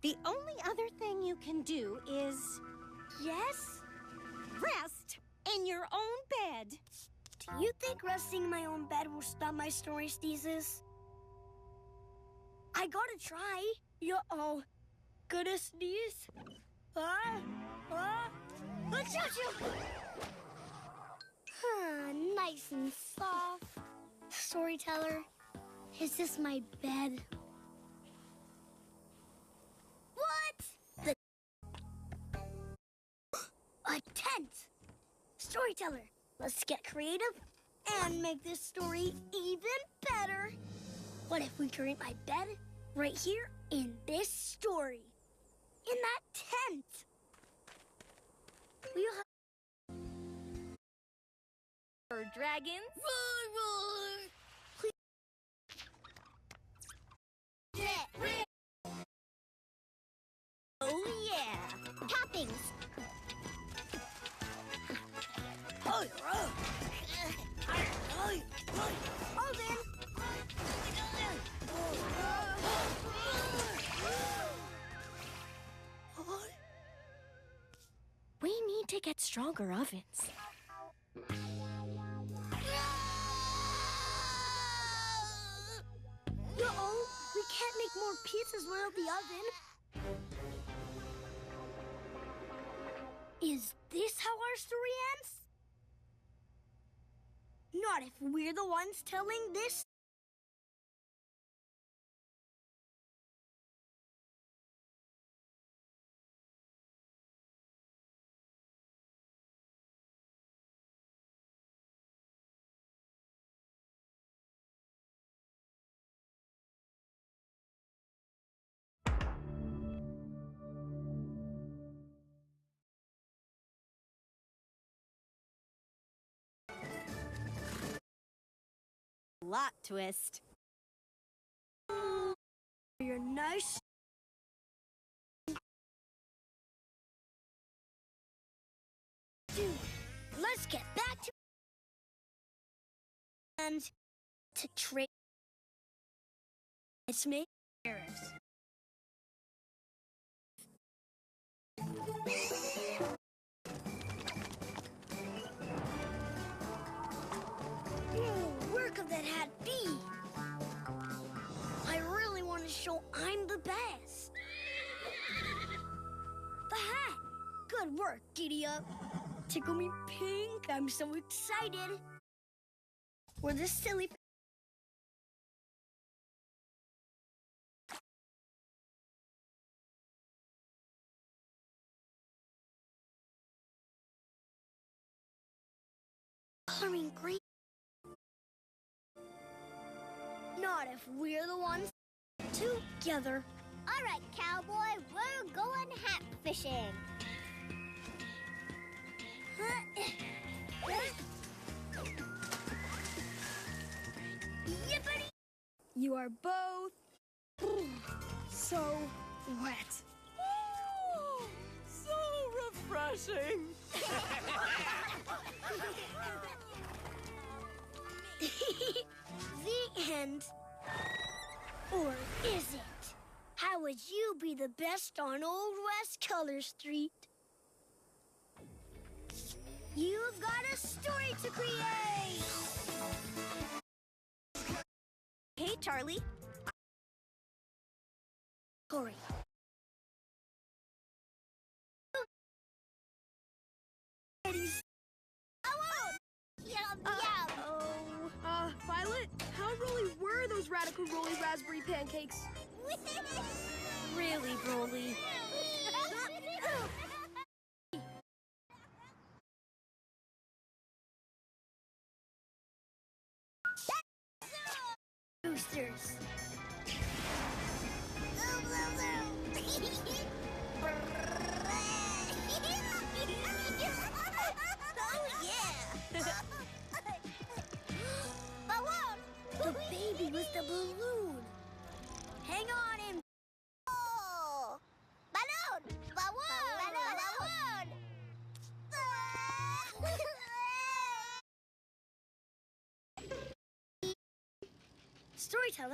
The only other thing you can do is Yes? rest in your own bed. Do you think resting in my own bed will stop my story sneezes? I gotta try. Uh-oh. Gonna sneeze? Achoo! Nice and soft. Storyteller, is this my bed? What? A tent! Storyteller, let's get creative and make this story even better. What if we create my bed right here in this story? In that tent. We'll have Dragons. Oh, yeah. toppings. Oven. We need to get stronger ovens. Uh-oh, we can't make more pizzas without the oven. Is this how our story ends? Not if we're the ones telling this. Plot twist. You're nice. Dude, let's get back to and to trade. It's me, Paris. Where could that hat be? I really want to show I'm the best. The hat. Good work, Giddy Up. Tickle me pink. I'm so excited. We're the silly. Coloring green. Not if we're the ones together. All right, cowboy, we're going hat fishing. Yippity! You are both so wet. Oh, so refreshing. The end. Or is it? How would you be the best on Old West Color Street? You've got a story to create! Hey, Charlie. Corey. Violet, how rolly were those Radical Rolly raspberry pancakes? Really, Broly. Boosters. The baby with the balloon. Hang on him. Oh! Balloon! Balloon! Storyteller.